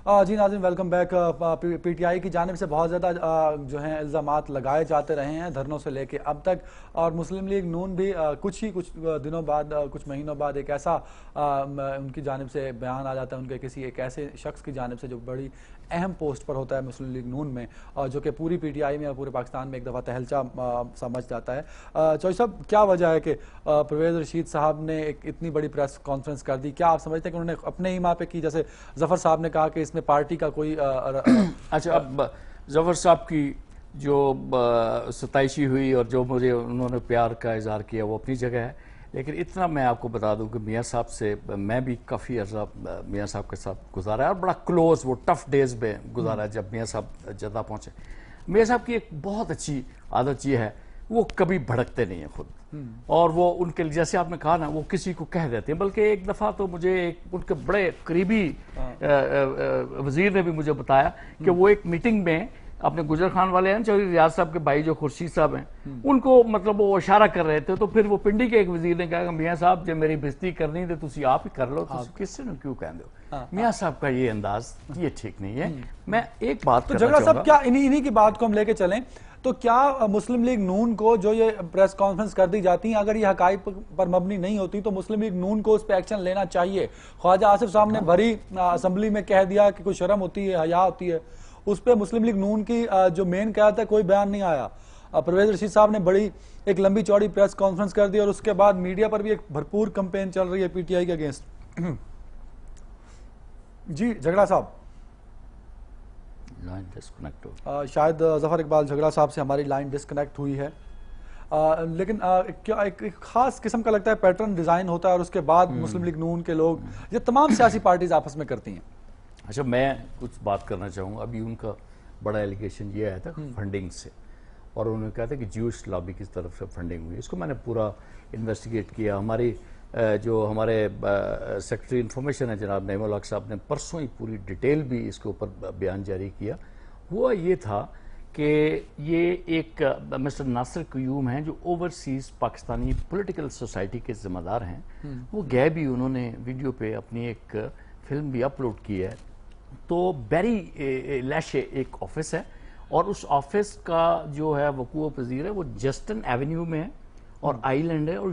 جی ناظرین welcome back. P T I کی جانب سے بہت زیادہ جو ہیں الزامات لگائے جاتے رہے ہیں دھرنوں سے لے کے اب تک, اور مسلم لیگ نون بھی کچھ دنوں بعد, کچھ مہینوں بعد ایک ایسا ان کی جانب سے بیان آ جاتا ہے ان کے کسی ایک ایسے شخص کی جانب سے جو بڑی اہم پوسٹ پر ہوتا ہے مسلم لیگ نون میں, اور جو کہ پوری پی ٹی آئی میں اور پورے پاکستان میں ایک دفعہ تہلچہ سمجھ جاتا ہے. چوہدری صاحب, کیا وجہ ہے کہ پرویز رشید صاحب نے ایک اتنی بڑی پریس کانفرنس کر دی؟ کیا آپ سمجھتے ہیں کہ انہوں نے اپنے ہی ماں پہ کی, جیسے ظفر صاحب نے کہا کہ اس میں پارٹی کا کوئی اچھا, اب ظفر صاحب کی جو ستائشی ہوئی اور جو مجھے انہوں نے پیار کا اظہار کیا وہ اپنی جگہ ہے, لیکن اتنا میں آپ کو بتا دوں کہ میاں صاحب سے میں بھی کافی عرصہ میاں صاحب کے ساتھ گزارا ہے اور بڑا کلوز وہ ٹف ڈیز میں گزارا ہے جب میاں صاحب جدہ پہنچے. میاں صاحب کی ایک بہت اچھی عادت یہ ہے, وہ کبھی بھڑکتے نہیں ہیں خود, اور وہ ان کے جیسے آپ نے کہا نا وہ کسی کو کہہ دیتے ہیں. بلکہ ایک دفعہ تو مجھے ان کے بڑے قریبی وزیر نے بھی مجھے بتایا کہ وہ ایک میٹنگ میں اپنے گجر خان والے ہیں چودھری ریاض صاحب کے بھائی جو خورشید صاحب ہیں ان کو مطلب وہ اشارہ کر رہے تھے, تو پھر وہ پنڈی کے ایک وزیر نے کہا کہ میاں صاحب جب میری بےزتی کرنی تو تسی آپ ہی کر لو, کس سے کیوں کہہ دو. میاں صاحب کا یہ انداز یہ ٹھیک نہیں ہے. میں ایک بات تو جھگڑا صاحب, کیا انہی کی بات کو ہم لے کے چلیں تو کیا مسلم لیگ نون کو جو یہ پریس کانفرنس کر دی جاتی ہیں اگر یہ حقائق پر مبنی نہیں ہوتی تو مسلم لیگ نون کو اس پہ ایکشن لینا چاہیے؟ خواجہ آصف صاحب نے بھری اسمبلی میں کہہ دیا کہ کوئی شرم ہوتی ہے, حیا ہوتی ہے, اس پہ مسلم لیگ نون کی جو مین قیادت ہے کوئی بیان نہیں آیا. پرویز رشید صاحب نے بڑی ایک لمبی چوڑی پریس کانفرنس کر دی اور اس کے بعد میڈیا پر بھی ایک بھرپور کمپین چل رہی ہے پی ٹی آئی کے اگینسٹ. جی جھگڑا صاحب, لائن ڈسکنیکٹ ہو, شاید ظفر اقبال جھگڑا صاحب سے ہماری لائن ڈسکنیکٹ ہوئی ہے, لیکن کیا ایک خاص قسم کا لگتا ہے پیٹرن ڈیزائن ہوتا ہے اور اس کے بعد مسلم لیگ نون کے لوگ یہ تمام سیاسی پارٹیز آپس میں کرتی ہیں. اچھا, میں کچھ بات کرنا چاہوں گا. ابھی ان کا بڑا ایلیگیشن یہ آیا تھا فنڈنگ سے, اور انہوں نے کہا تھا کہ جیوش لابی کی طرف سے فنڈنگ ہوئی. اس کو میں نے پورا انویسٹیگیٹ کیا. ہمارے سیکرٹری انفارمیشن ہے جناب نعیم الحق صاحب نے پرسوں ہی پوری ڈیٹیل بھی اس کے اوپر بیان جاری کیا. ہوا یہ تھا کہ یہ ایک مسٹر ناصر قیوم ہیں جو اوورسیز پاکستانی پولیٹیکل سوسائٹی کے ذمہ دار ہیں, وہ گئے بھی, انہوں نے ویڈیو پہ اپنی ایک فلم بھی اپلوڈ کی ہے. تو بیری لیشے ایک آفس ہے اور اس آفس کا جو ہے وقوع پذیر ہے وہ جسٹن ایونیو میں ہے اور آئی لینڈ ہے, اور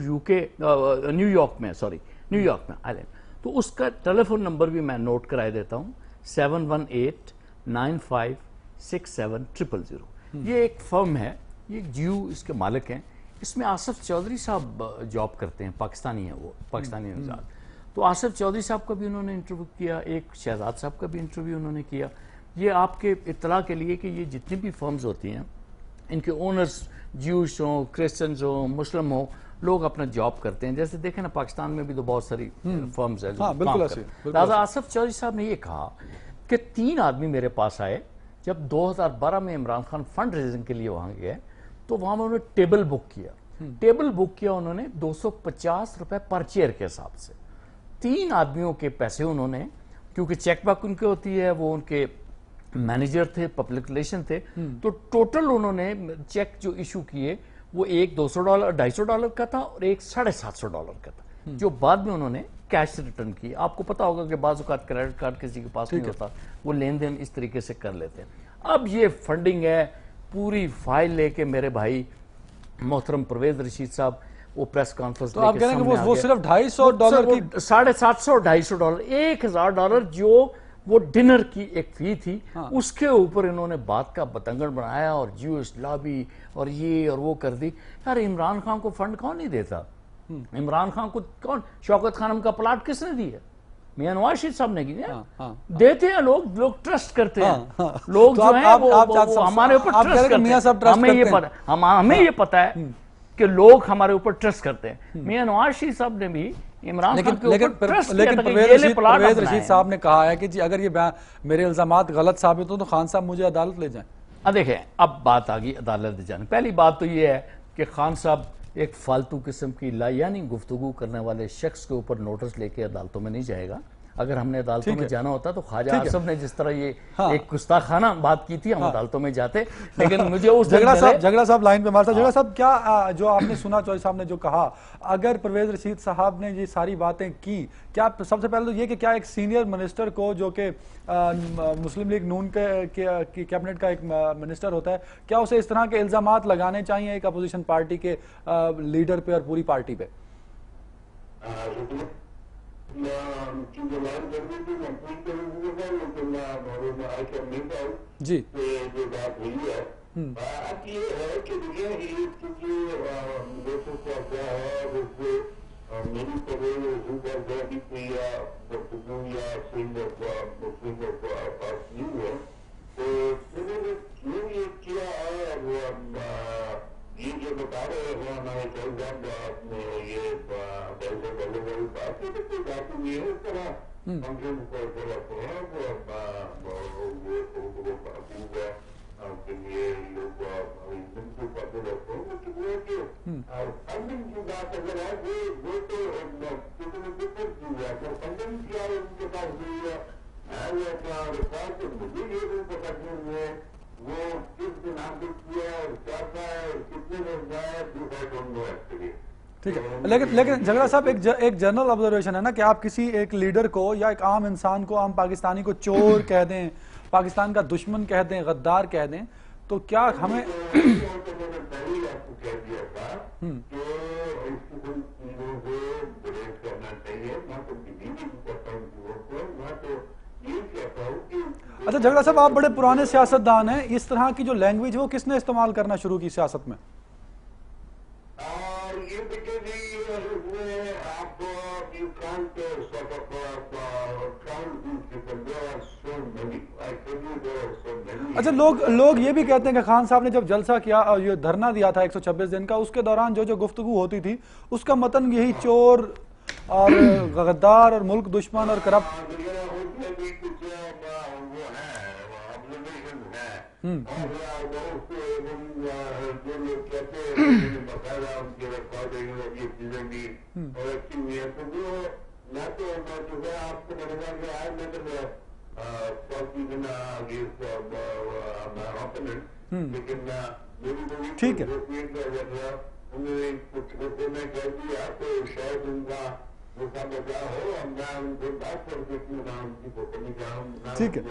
نیو یارک میں آئی لینڈ. تو اس کا ٹیلی فون نمبر بھی میں نوٹ کرائے دیتا ہوں, 7189567000. یہ ایک فرم ہے, یہ جیو اس کے مالک ہیں. اس میں آصف چودھری صاحب جاب کرتے ہیں, پاکستانی ہیں, وہ پاکستانی نژاد. تو آصف چودھری صاحب کا بھی انہوں نے انٹرویو کیا, ایک شہزاد صاحب کا بھی انٹرویو انہوں نے کیا. یہ آپ کے اطلاع کے لیے کہ یہ جتنی بھی فرمز ہوتی ہیں ان کے اونرز جیوش ہوں, کرسچنز ہوں, مسلم ہوں, لوگ اپنا جاب کرتے ہیں. جیسے دیکھیں نا پاکستان میں بھی تو بہت ساری فرمز ہیں جو کام کرتے ہیں. لہٰذا آصف چودھری صاحب نے یہ کہا کہ 3 آدمی میرے پاس آئے جب 2012 میں عمران خان فنڈ ریزنگ کے لیے وہاں گئے, تو وہاں انہوں نے ٹیبل بک کیا. انہوں نے 250 روپے پر چیئر کے حساب سے 3 آدمیوں کے پیسے انہوں نے, کیونکہ چیک بک ان کے ہوتی ہے, وہ ان کے مینیجر تھے, پبلک ریلیشن تھے, تو ٹوٹل انہوں نے چیک جو ایشو کیے وہ ایک $200 $250 کا تھا اور ایک $750 کا تھا, جو بعد میں انہوں نے کیش ریٹرن کی. آپ کو پتا ہوگا کہ بعض اوقات کریڈٹ کارڈ کسی کے پاس نہیں ہوتا, وہ لین دین اس طریقے سے کر لیتے ہیں. اب یہ فنڈنگ ہے, پوری فائل لے کے میرے بھائی محترم پرویز رشید صاحب وہ پریس کانفرنس تو آپ کہہ رہے ہیں کہ وہ صرف $250 کی $750 $250 $1000 جو وہ ڈنر کی ایک فی تھی, اس کے اوپر انہوں نے بات کا بتنگڑ بنایا اور جیوش لابی اور یہ اور وہ کر دی. یار عمران خان کو فنڈ کون نہیں دیتا؟ عمران خان کو کون, شوکت خانم کا پلاٹ کس نے دی ہے؟ میاں نواز شریف صاحب نے کی. دیتے ہیں لوگ ٹرسٹ کرتے ہیں, لوگ جو ہیں وہ ہمارے اوپر ٹرسٹ کرتے ہیں. ہمیں یہ پتا ہے کہ لوگ ہمارے اوپر ٹرسٹ کرتے ہیں. میاں نواز شریف صاحب نے بھی عمران خان کے اوپر ٹرسٹ کیا تھا کہ یہ پرویز رشید صاحب نے کہا ہے کہ جی اگر یہ میرے الزامات غلط ثابت ہوں تو خان صاحب مجھے عدالت لے جائیں. دیکھیں اب بات آ گئی عدالت لے جانے. پہلی بات تو یہ ہے کہ خان صاحب ایک فالتو قسم کی لا یعنی گفتگو کرنے والے شخص کے اوپر نوٹس لے کے عدالتوں میں نہیں جائے گا. اگر ہم نے عدالتوں میں جانا ہوتا تو خواجہ ٹھیک ہے۔ آصف نے جس طرح یہ ایک گستاخانہ بات کی تھی ہم عدالتوں میں جاتے، لیکن مجھے اس جھگڑا صاحب لائن پہ ہمارے ساتھ۔ جھگڑا صاحب کیا جو آپ نے سنا چوہدری صاحب نے جو کہا، اگر پرویز رشید صاحب نے یہ ساری باتیں کی، کیا سب سے پہلے تو یہ کہ کیا ایک سینئر منسٹر کو جو کہ مسلم لیگ نون کے کیبنٹ کا ایک منسٹر ہوتا ہے، کیا اسے اس طرح کے الزامات لگانے چاہیے ایک اپوزیشن پارٹی کے لیڈر پہ اور پوری پارٹی پہ؟ جی بات یہ ہے کہ میری کوئی گفتگو یا بات نہیں ہے، تو میں نے یہ کیا ہے، یہ جو بتا رہے ہیں ہمارے صاحب آپ نے یہ بہت بڑی بڑی بات ہے، کوئی بات نہیں ہے، اس طرح فنکشن رکھتے ہیں کے لیے لوگ کو پتے رکھتے ہیں، لیکن یہ کہ فنڈنگ کی بات اگر ہے وہ تو دقت کی ہے، اگر فنڈنگ کیا ہے ان کے پاس ہوئی ہے تو مجھے یہ بھی پتا نہیں ہے وہ کس دن آگے کیا ہے اور کیا تھا ہے اور کتنے لوگ گئے، ٹھیک ہے۔ لیکن جھگڑا صاحب ایک جنرل آبزرویشن ہے نا کہ آپ کسی ایک لیڈر کو یا ایک عام انسان کو، عام پاکستانی کو چور کہہ دیں، پاکستان کا دشمن کہہ دیں، غدار کہہ دیں، تو کیا ہمیں اچھا جھگڑا صاحب آپ بڑے پرانے سیاستدان ہیں، اس طرح کی جو لینگویج وہ کس نے استعمال کرنا شروع کی سیاست میں؟ اچھا لوگ یہ بھی کہتے ہیں کہ خان صاحب نے جب جلسہ کیا، یہ دھرنا دیا تھا 126 دن کا، اس کے دوران جو گفتگو ہوتی تھی اس کا متن یہی چور اور غدار اور ملک دشمن اور کرپٹ ٹھیک ہے۔ ٹھیک ہے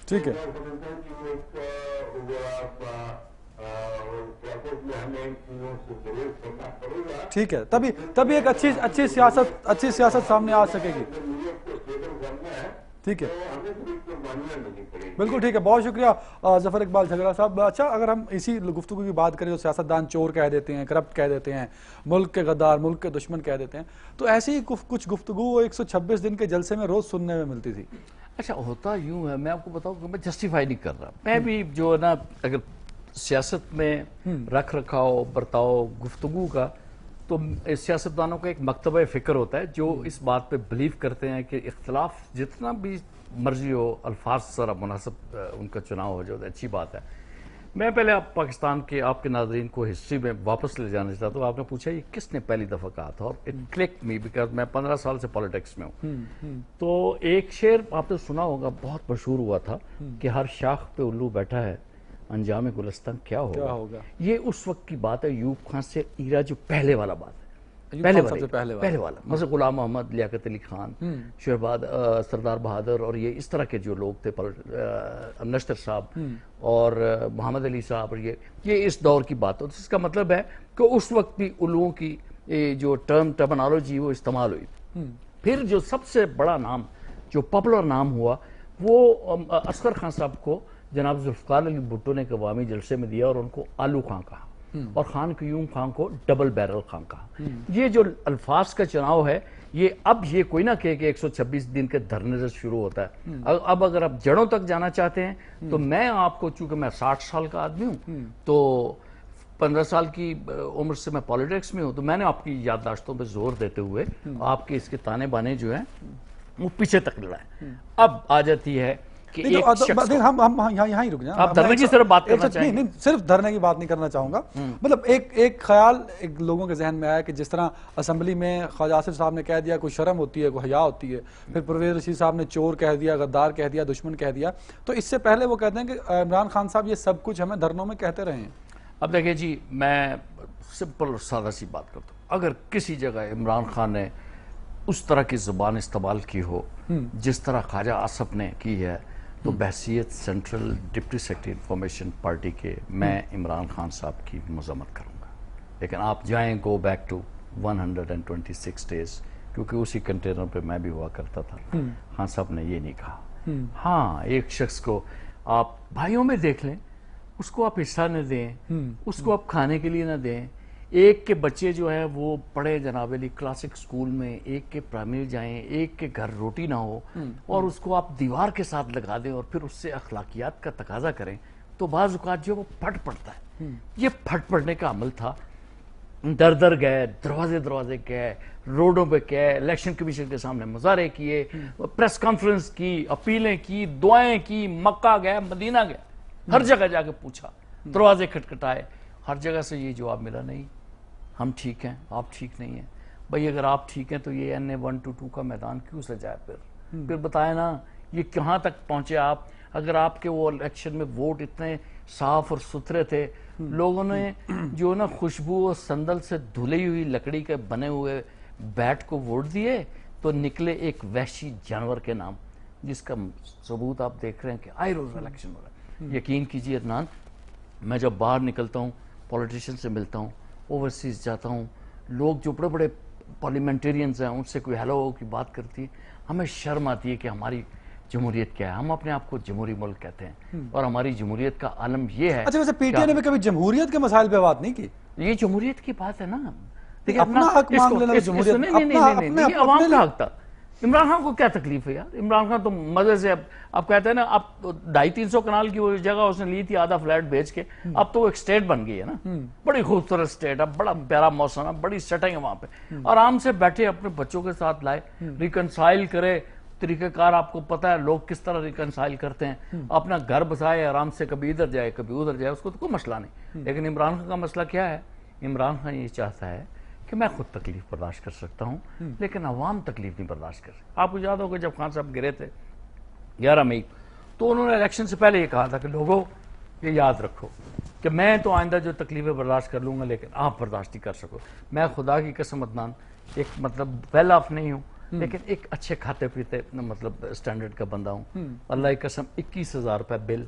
ٹھیک ہے ٹھیک ہے، تبھی ایک اچھی سیاست سامنے آ سکے گی۔ ٹھیک ہے، بالکل ٹھیک ہے، بہت شکریہ ظفر اقبال جھگڑا صاحب۔ اچھا اگر ہم اسی گفتگو کی بات کریں، جو سیاستدان چور کہہ دیتے ہیں، کرپٹ کہہ دیتے ہیں، ملک کے غدار، ملک کے دشمن کہہ دیتے ہیں، تو ایسی ہی کچھ گفتگو 126 دن کے جلسے میں روز سننے میں ملتی تھی۔ اچھا ہوتا یوں ہے، میں آپ کو بتاؤں کہ میں جسٹیفائی نہیں کر رہا، میں بھی جو ہے نا اگر سیاست میں رکھ رکھاؤ برتاؤ گفتگو کا، تو سیاستدانوں کا ایک مکتبہ فکر ہوتا ہے جو اس بات پہ بلیو کرتے ہیں کہ اختلاف جتنا بھی مرضی ہو، الفاظ ذرا مناسب ان کا چناؤ ہو جائے اچھی بات ہے۔ میں پہلے پاکستان کے آپ کے ناظرین کو ہسٹری میں واپس لے جانا چاہتا ہوں۔ آپ نے پوچھا یہ کس نے پہلی دفعہ کہا تھا، اور اٹ کلکڈ می بیکاز میں 15 سال سے پالیٹکس میں ہوں۔ تو ایک شعر آپ نے سنا ہوگا، بہت مشہور ہوا تھا کہ ہر شاخ پہ الو بیٹھا ہے، انجام گلستان کیا ہوگا۔ یہ اس وقت کی بات ہے، ایوب خان سے ایرا جو پہلے والا بات ہے، پہلے والا مثلا غلام محمد، لیاقت علی خان، شہباز، سردار بہادر، اور یہ اس طرح کے جو لوگ تھے، نشتر صاحب اور محمد علی صاحب، اور یہ اس دور کی بات ہے، جس کا مطلب ہے کہ اس وقت بھی علوم کی جو ٹرمنالوجی وہ استعمال ہوئی۔ پھر جو سب سے بڑا نام، جو پاپولر نام ہوا، وہ اصغر خان صاحب کو جناب ذوالفقار علی بھٹو نے عوامی جلسے میں دیا اور ان کو آلو خان کہا، اور خان قیوم خان کو ڈبل بیرل خان کہا۔ یہ جو الفاظ کا چناؤ ہے، اب یہ کوئی نہ کہے کہ 126 دن کے دھرنے سے شروع ہوتا ہے۔ اب اگر آپ جڑوں تک جانا چاہتے ہیں تو میں آپ کو، چونکہ میں 60 سال کا آدمی ہوں تو 15 سال کی عمر سے میں پالیٹکس میں ہوں، تو میں نے آپ کی یادداشتوں پہ زور دیتے ہوئے آپ کے اس کے تانے بانے جو ہیں وہ پیچھے تک لڑائیں۔ اب آ جاتی ہے کہ ایک شخص ہم یہاں ہی رک جائیں. آپ دھرنے کی صرف بات کرنا چاہیں گے؟ نہیں, صرف دھرنے کی بات نہیں کرنا چاہوں گا. مطلب ایک خیال ایک لوگوں کے ذہن میں آیا کہ جس طرح اسمبلی میں خواجہ آصف صاحب نے کہہ دیا کوئی شرم ہوتی ہے, کوئی حیا ہوتی ہے, پھر پرویز رشید صاحب نے چور کہہ دیا, غدار کہہ دیا, دشمن کہہ دیا, تو اس سے پہلے وہ کہتے ہیں کہ عمران خان صاحب یہ سب کچھ ہمیں دھرنوں میں کہتے رہے ہیں. اب دیکھیں جی, میں سمپل اور سادہ سی بات کرتا ہوں. اگر کسی جگہ عمران خان نے اس طرح کی زبان استعمال کی ہو جس طرح خواجہ آصف نے کی ہے, تو بحثیت central deputy secretary information party کے میں عمران خان صاحب کی مذمت کروں گا. لیکن آپ جائیں گو بیک ٹو 126 ڈیز, کیونکہ اسی کنٹینر پہ میں بھی ہوا کرتا تھا, خان صاحب نے یہ نہیں کہا. ہاں, ایک شخص کو آپ بھائیوں میں دیکھ لیں, اس کو آپ حصہ نہ دیں, اس کو آپ کھانے کے لیے نہ دیں. ایک کے بچے جو ہے وہ پڑھے جناب علی کلاسک سکول میں, ایک کے پرائمری جائیں, ایک کے گھر روٹی نہ ہو, اور اس کو آپ دیوار کے ساتھ لگا دیں اور پھر اس سے اخلاقیات کا تقاضا کریں, تو بعض اوقات جو وہ پھٹ پڑتا ہے. یہ پھٹ پڑنے کا عمل تھا. در در گئے, دروازے گئے, روڈوں پہ گئے, الیکشن کمیشن کے سامنے مظاہرے کیے, پریس کانفرنس کی, اپیلیں کی, دعائیں کی, مکہ گئے, مدینہ گئے, ہر جگہ جا کے پوچھا, دروازے کھٹکھٹائے, ہر جگہ سے یہ جواب ملا, نہیں ہم ٹھیک ہیں, آپ ٹھیک نہیں ہیں. بھئی اگر آپ ٹھیک ہیں تو یہ NA 122 کا میدان کیوں سجائے؟ پھر بتائیں نا یہ کہاں تک پہنچے آپ. اگر آپ کے وہ الیکشن میں ووٹ اتنے صاف اور ستھرے تھے, لوگوں نے جو نا خوشبو اور سندل سے دھلی ہوئی لکڑی کے بنے ہوئے بیٹ کو ووٹ دیے, تو نکلے ایک وحشی جانور کے نام, جس کا ثبوت آپ دیکھ رہے ہیں کہ آئے روز الیکشن ہو رہا ہے. یقین کیجیے عدنان, میں جب باہر نکلتا ہوں, پولیٹیشین سے ملتا ہوں, اوورسیز جاتا ہوں, لوگ جو بڑے بڑے پارلیمنٹیرینز ہیں ان سے کوئی ہیلو کی بات کرتی ہے, ہمیں شرم آتی ہے کہ ہماری جمہوریت کیا ہے. ہم اپنے آپ کو جمہوری ملک کہتے ہیں, اور ہماری جمہوریت کا عالم یہ ہے. اچھا, ویسے پی ٹی آئی نے بھی کبھی جمہوریت کے مسائل پہ بات نہیں کی؟ یہ جمہوریت کی بات ہے نا, اپنا حق مانگ لینا جمہوریت, نہیں عوام کا حق تھا. عمران خان کو کیا تکلیف ہے یار؟ عمران خان تو مزے سے, اب کہتے ہیں نا, اب 250-300 کنال کی وہ جگہ اس نے لی تھی آدھا فلیٹ بیچ کے, اب تو وہ ایک سٹیٹ بن گئی ہے نا, بڑی خوبصورت سٹیٹ ہے, بڑا پیارا موسم ہے, بڑی سیٹنگ ہے وہاں پہ, آرام سے بیٹھے اپنے بچوں کے ساتھ لائے, ریکنسائل کرے. طریقہ کار آپ کو پتا ہے لوگ کس طرح ریکنسائل کرتے ہیں, اپنا گھر بسائے, آرام سے کبھی ادھر جائے کبھی ادھر جائے, اس کو تو کوئی مسئلہ نہیں. لیکن عمران خان کا مسئلہ کیا ہے؟ عمران خان یہ چاہتا ہے کہ میں خود تکلیف برداشت کر سکتا ہوں, لیکن عوام تکلیف نہیں برداشت کر سکتا. آپ کو یاد ہوگا جب خان صاحب گرے تھے 11 مئی, تو انہوں نے الیکشن سے پہلے یہ کہا تھا کہ لوگوں یہ یاد رکھو کہ میں تو آئندہ جو تکلیفیں برداشت کر لوں گا, لیکن آپ برداشت نہیں کر سکو. میں خدا کی قسم عدنان ایک مطلب ویل آف نہیں ہوں, لیکن ایک اچھے کھاتے پیتے مطلب اسٹینڈرڈ کا بندہ ہوں. اللہ کی قسم 21,000 روپے بل,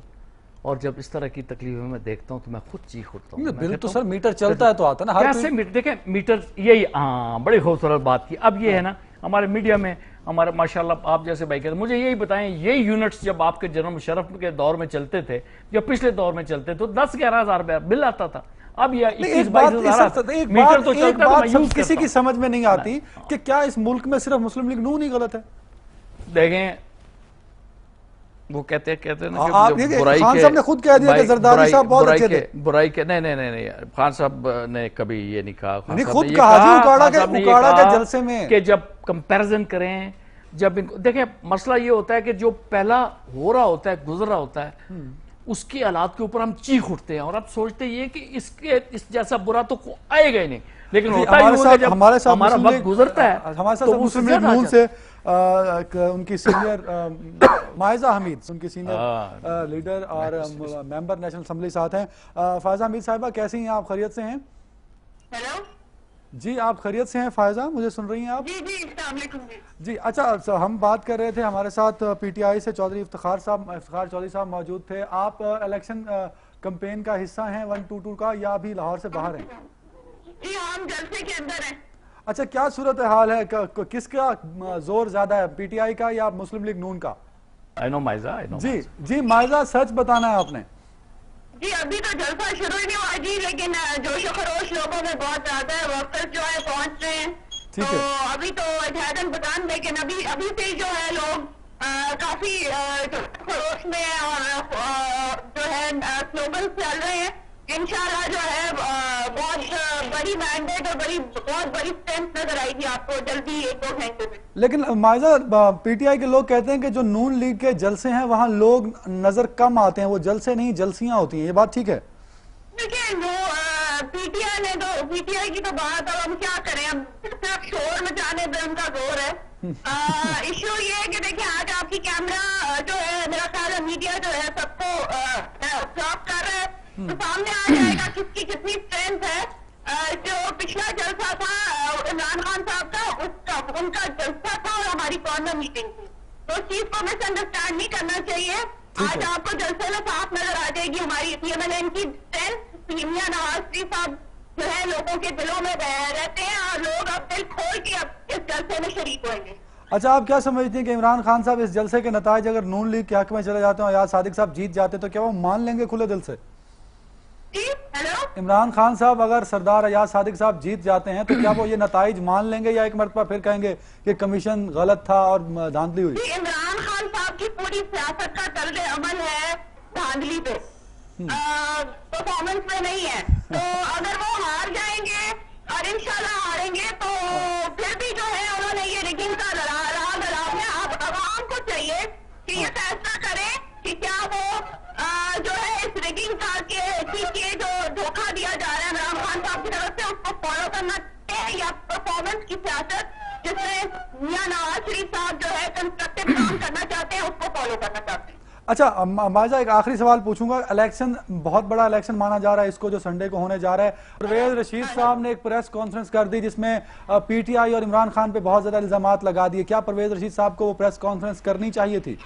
اور جب اس طرح کی تکلیفیں میں دیکھتا ہوں تو میں خود چیخ اٹھتا ہوں. بل تو سر میٹر چلتا ہے تو آتا نا, کیسے میٹر؟ دیکھیں میٹر یہی, ہاں بڑی خوبصورت بات کی. اب یہ ہے نا ہمارے میڈیا میں, ہمارے ماشاءاللہ آپ جیسے بھائی کہتے ہیں, مجھے یہی بتائیں یہ یونٹس جب آپ کے جنرل مشرف کے دور میں چلتے تھے یا پچھلے دور میں چلتے تو 10-11 ہزار بل آتا تھا, اب یہ 21-22 میٹر تو چلتا ہے. کسی کی سمجھ میں نہیں آتی کہ کیا اس ملک میں صرف مسلم لیگ نون ہی غلط ہے؟ دیکھیں وہ کہتے ہیں خان صاحب نے خود کہہ دیا کہ زرداری صاحب بہت اچھے تھے. برائی کے نہیں, خان صاحب نے کبھی یہ نہیں کہا. خود کہا اکاڑا کے جلسے میں کہ جب کمپیریزن کریں, جب ان کو دیکھیں مسئلہ یہ ہوتا ہے کہ جو پہلا ہو رہا ہوتا ہے, گزر رہا ہوتا ہے, اس کی حالات کے اوپر ہم چیخ اٹھتے ہیں اور اب سوچتے یہ کہ اس جیسا برا تو آئے گا ہی نہیں. لیکن ہوتا ہی ہوا کہ جب ہمارا وقت گزرتا ہے ہمارے ساتھ مسلم لیگ نون سے ان کی سینئر مائزہ حمید, ان کی سینئر لیڈر اور ممبر نیشنل اسمبلی ساتھ ہیں. فائزہ حمید صاحبہ کیسی ہیں آپ؟ خیریت سے ہیں؟ ہیلو جی آپ خیریت سے ہیں فائزہ؟ مجھے سن رہی ہیں آپ؟ جی جی السلام علیکم. جی اچھا, ہم بات کر رہے تھے, ہمارے ساتھ پی ٹی آئی سے چودھری افتخار چودھری صاحب موجود تھے. آپ الیکشن کمپین کا حصہ ہیں 122 کا, یا ابھی لاہور سے باہر ہیں؟ جی ہم جلسے کے اندر ہیں. اچھا, کیا صورتحال ہے, کس کا زور زیادہ ہے, پی ٹی آئی کا یا مسلم لیگ نون کا؟ جی مائزہ سچ بتانا ہے آپ نے. جی ابھی تو جلسہ شروع ہی نہیں ہوا جی, لیکن جوش و خروش لوگوں میں بہت زیادہ ہے, ورکرز جو ہے پہنچ رہے ہیں, تو ابھی تو اتحادن بتان, لیکن ابھی سے جو ہے لوگ کافی خروش میں اور جو ہے سلوگن چل رہے ہیں انشاءاللہ جو ہے بہت بڑی مینڈیٹ اور بہت بڑی اسٹرینتھ نظر آئے گی آپ کو جلدی 1-2 گھنٹے میں. لیکن مائزہ پی ٹی آئی کے لوگ کہتے ہیں کہ جو نون لیگ کے جلسے ہیں وہاں لوگ نظر کم آتے ہیں, وہ جلسے نہیں جلسیاں ہوتی ہیں, یہ بات ٹھیک ہے؟ دیکھیں پی ٹی آئی نے تو پی ٹی آئی کی تو بات اب ہم کیا کریں, ہم صرف شور مچانے پہ ان کا زور ہے. ایشو یہ ہے کہ دیکھیں آج آپ کی کیمرہ جو ہے میرا خیال ہے میڈیا جو ہے سب کو آبزرو کر رہا ہے, تو سامنے آ جائے گا کس کی کتنی اسٹرینتھ ہے. جو پچھلا جلسہ تھا عمران خان صاحب کا, ان کا جلسہ تھا اور ہماری کارنر میٹنگ تھی, تو اس چیز کو مس انڈرسٹینڈ نہیں کرنا چاہیے. آج آپ کو جلسے میں صاف نظر آ جائے گی ہماری پی ایم ایل این کی اسٹرینتھ. میاں نواز شریف صاحب جو ہے لوگوں کے دلوں میں رہتے ہیں اور لوگ اب دل کھول کے اب اس جلسے میں شریک ہوئیں گے. اچھا, آپ کیا سمجھتے ہیں کہ عمران خان صاحب اس جلسے کے نتائج اگر نون لیگ کے حق میں چلے جاتے ہیں اور ایاز صادق صاحب جیت جاتے ہیں تو کیا وہ مان لیں گے کھلے دل سے؟ جی ہیلو, عمران خان صاحب اگر سردار ایاز صادق صاحب جیت جاتے ہیں تو کیا وہ یہ نتائج مان لیں گے یا ایک مرتبہ پھر کہیں گے کہ کمیشن غلط تھا اور دھاندلی ہوئی؟ جی عمران خان صاحب کی پوری سیاست کا طرز عمل ہے دھاندلی پہ, پرفارمنس میں نہیں ہے. تو اگر وہ ہار جائیں گے اور انشاءاللہ ہاریں گے تو پھر بھی جو ہے انہوں نے یہ ریگنگ کا راہ ڈالنا ہے. اب عوام کو چاہیے کہ یہ فیصلہ کرے کہ کیا وہ جو ہے اس ریگنگ کا کہ جو دھوکہ دیا جا رہا ہے عمران خان صاحب کی طرف سے اس کو فالو کرنا چاہیے, یا پرفارمنس کی سیاست جس میں میاں نواز شریف صاحب جو ہے کنسٹرکٹیو کام کرنا چاہتے ہیں اس کو فالو کرنا چاہتے ہیں. اچھا مائزہ, ایک آخری سوال پوچھوں گا. الیکشن بہت بڑا الیکشن مانا جا رہا ہے اس کو, جو سنڈے کو ہونے جا رہا ہے. پرویز رشید صاحب نے ایک پریس کانفرنس کر دی جس میں پی ٹی آئی اور عمران خان پہ بہت زیادہ الزامات لگا دیے. کیا پرویز رشید صاحب کو وہ پریس کانفرنس کرنی چاہیے تھی؟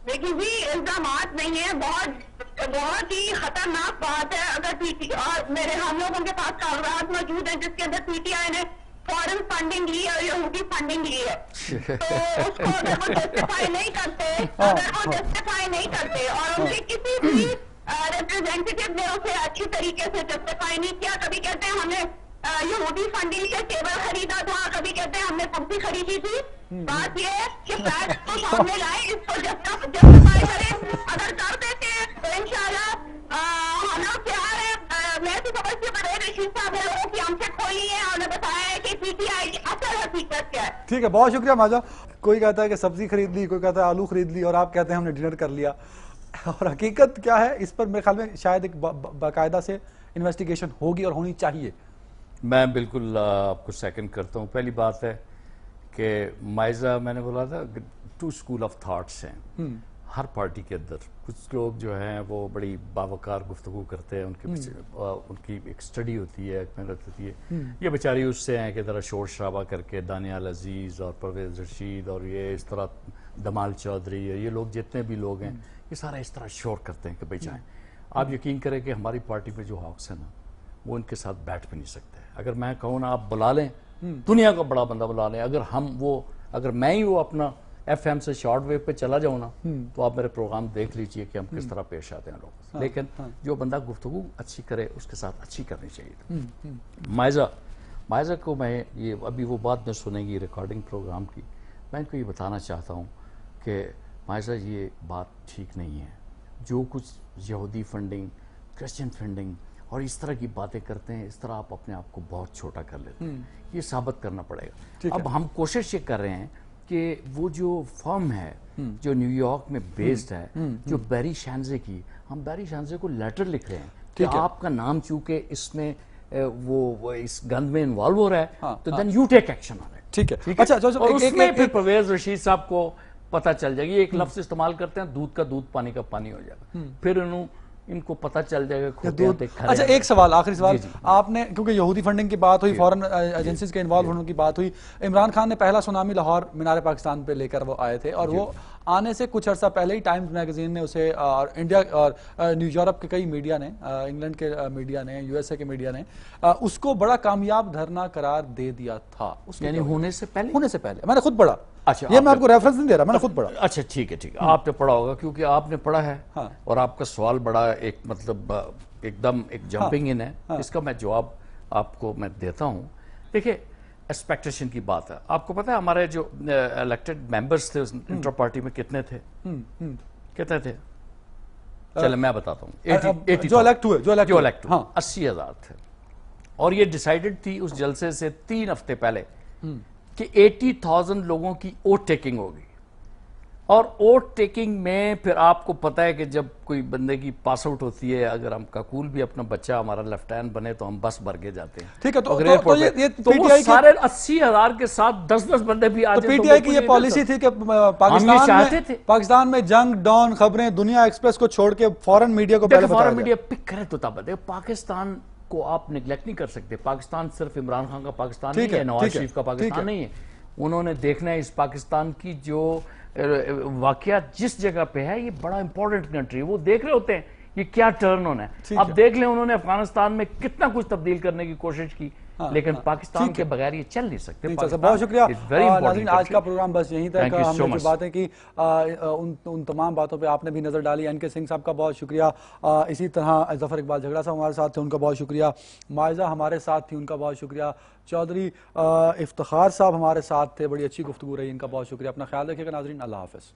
دیکھیے جی الزامات نہیں ہے, بہت ہی خطرناک بات ہے. اگر پی ٹی اور میرے ہم لوگوں کے پاس کاغذات موجود ہیں جس کے اندر پی ٹی آئی نے فورن فنڈنگ لی اور یہودی فنڈنگ لی ہے, تو اس کو اگر وہ جسٹیفائی نہیں کرتے اور ان کے کسی بھی ریپرزینٹیٹیو نے اسے اچھی طریقے سے جسٹیفائی نہیں کیا, کبھی کہتے ہیں ہم نے یہودی فنڈنگ سے ٹیبل خریدا تھا, کبھی کہتے ہیں ہم نے کرسی خریدی تھی. بات یہ ہے کہ فیکٹ کو سامنے لائے, اس کو جسٹیفائی کریں. اگر کر دیتے تو انشاءاللہ ہم لوگ تیار ہیں. میں تو سمجھتی ہوں پرویز رشید صاحب نے لوگوں کی آنکھیں کھولی ہیں اور انہیں بتایا ہے کہ پی ٹی آئی کی اصل حقیقت کیا ہے. ٹھیک ہے, بہت شکریہ مائزہ. کوئی کہتا ہے کہ سبزی خرید لی, کوئی کہتا ہے آلو خرید لی, اور آپ کہتے ہیں ہم نے ڈنر کر لیا. اور حقیقت کیا ہے اس پر میرے خیال میں شاید ایک باقاعدہ سے انویسٹیگیشن ہوگی اور ہونی چاہیے. میں بالکل آپ کو سیکنڈ کرتا ہوں. پہلی بات ہے کہ مائزہ میں نے بولا تھا 2 اسکول آف تھاٹس ہیں ہر پارٹی کے اندر. کچھ لوگ جو ہیں وہ بڑی باوقار گفتگو کرتے ہیں, ان کی ایک اسٹڈی ہوتی ہے, ایک محنت ہوتی ہے. یہ بیچاری اس سے ہیں کہ ذرا شور شرابہ کر کے دانیال عزیز اور پرویز رشید اور یہ اس طرح دمال چودھری اور یہ لوگ جتنے بھی لوگ ہیں یہ سارا اس طرح شور کرتے ہیں کہ بھائی جائیں. آپ یقین کریں کہ ہماری پارٹی میں جو ہاکس ہیں نا وہ ان کے ساتھ بیٹھ بھی نہیں سکتے. اگر میں کہوں نا آپ بلا لیں, دنیا کا بڑا بندہ بلا لیں, اگر میں ہی وہ اپنا ایف ایم سے شارٹ ویو پہ چلا جاؤں نا تو آپ میرے پروگرام دیکھ لیجئے کہ ہم کس طرح پیش آتے ہیں لوگوں. لیکن جو بندہ گفتگو اچھی کرے اس کے ساتھ اچھی کرنی چاہیے. مائزہ کو میں یہ ابھی وہ بات میں سنیں گی ریکارڈنگ پروگرام کی, میں ان کو یہ بتانا چاہتا ہوں کہ مائزہ یہ بات ٹھیک نہیں ہے. جو کچھ یہودی فنڈنگ, کرسچن فنڈنگ اور اس طرح کی باتیں کرتے ہیں, اس طرح آپ اپنے آپ کو بہت چھوٹا کر لیتے ہیں. یہ ثابت کرنا پڑے گا. اب ہم کوشش یہ کر رہے ہیں کہ وہ جو فرم ہے جو نیو یارک میں بیسڈ ہے, جو بیری شانزے کی, ہم بیری شانزے کو لیٹر لکھ رہے ہیں کہ آپ کا نام چونکہ اس میں وہ اس گند میں انوالو ہو رہا ہے تو then you take action on it. ٹھیک ہے. اچھا, اور اس میں پھر پرویز رشید صاحب کو پتہ چل جائے گی. ایک لفظ استعمال کرتے ہیں, دودھ کا دودھ, پانی کا پانی ہو جائے گا. پھر ان کو پتہ چل جائے گا. اچھا ایک سوال, آخری سوال. آپ نے کیونکہ یہودی فنڈنگ کی بات ہوئی, فورن ایجنسیز کے انوالو ہونے کی بات ہوئی, عمران خان نے پہلا سونامی لاہور مینار پاکستان پہ لے کر وہ آئے تھے, اور وہ آنے سے کچھ عرصہ پہلے ہی ٹائمز میگزین نے اسے, اور انڈیا اور نیو یورپ کے کئی میڈیا نے, انگلینڈ کے میڈیا نے, یو ایس اے کے میڈیا نے اس کو بڑا کامیاب دھرنا قرار دے دیا تھا. یعنی ہونے سے پہلے میں نے خود پڑھا. اچھا, یہ میں آپ کو ریفرنس نہیں دے رہا, میں نے خود پڑھا. اچھا ٹھیک ہے, آپ نے پڑھا ہوگا کیونکہ آپ نے پڑھا ہے, اور آپ کا سوال بڑا ایک مطلب ایک دم ایک جمپنگ ان ہے. اس کا میں جواب آپ کو میں دیتا ہوں. دیکھیں ایکسپیکٹیشن کی بات ہے. آپ کو پتہ ہے ہمارے جو الیکٹڈ ممبرز تھے انٹر پارٹی میں کتنے تھے؟ چلے میں بتاتا ہوں. جو الیکٹ ہوئے جو الیکٹ ہوئے 80,000 تھے. اور یہ ڈیسائیڈڈ تھی اس جلسے سے 3 ہفتے پہلے کہ 80,000 لوگوں کی ووٹ ٹیکنگ ہوگی. اور ووٹ ٹیکنگ میں پھر آپ کو پتہ ہے کہ جب کوئی بندے کی پاس آؤٹ ہوتی ہے, اگر ہم کاکول بھی اپنا بچہ ہمارا لیفٹیننٹ بنے تو ہم بس بھر کے جاتے ہیں. ٹھیک ہے, تو وہ سارے 80,000 کے ساتھ 10 بندے بھی آ جائیں. پی ٹی آئی کی یہ پالیسی تھی کہ پاکستان میں جنگ ڈان خبریں دنیا ایکسپریس کو چھوڑ کے فورن میڈیا کو پہلے فورن میڈیا پک کرے تو تب ہے. پاکستان کو آپ نیگلیکٹ نہیں کر سکتے. پاکستان صرف عمران خان کا پاکستان نہیں ہے, نواز شریف کا پاکستان نہیں ہے. انہوں نے دیکھنا ہے اس پاکستان کی جو واقعات جس جگہ پہ ہے, یہ بڑا امپورٹنٹ کنٹری ہے. وہ دیکھ رہے ہوتے ہیں یہ کیا ٹرن ہونا ہے. اب دیکھ لیں انہوں نے افغانستان میں کتنا کچھ تبدیل کرنے کی کوشش کی, لیکن پاکستان کے بغیر یہ چل نہیں سکتے. بہت شکریہ ناظرین, آج کا پروگرام بس یہیں تک. ہم نے جو باتیں کی ان تمام باتوں پہ آپ نے بھی نظر ڈالی. این کے سنگھ صاحب کا بہت شکریہ. اسی طرح ظفر اقبال جھگڑا صاحب ہمارے ساتھ تھے, ان کا بہت شکریہ. مائزہ ہمارے ساتھ تھی, ان کا بہت شکریہ. چودھری افتخار صاحب ہمارے ساتھ تھے, بڑی اچھی گفتگو رہی, ان کا بہت شکریہ. اپنا خیال رکھیے گا ناظرین, اللہ حافظ.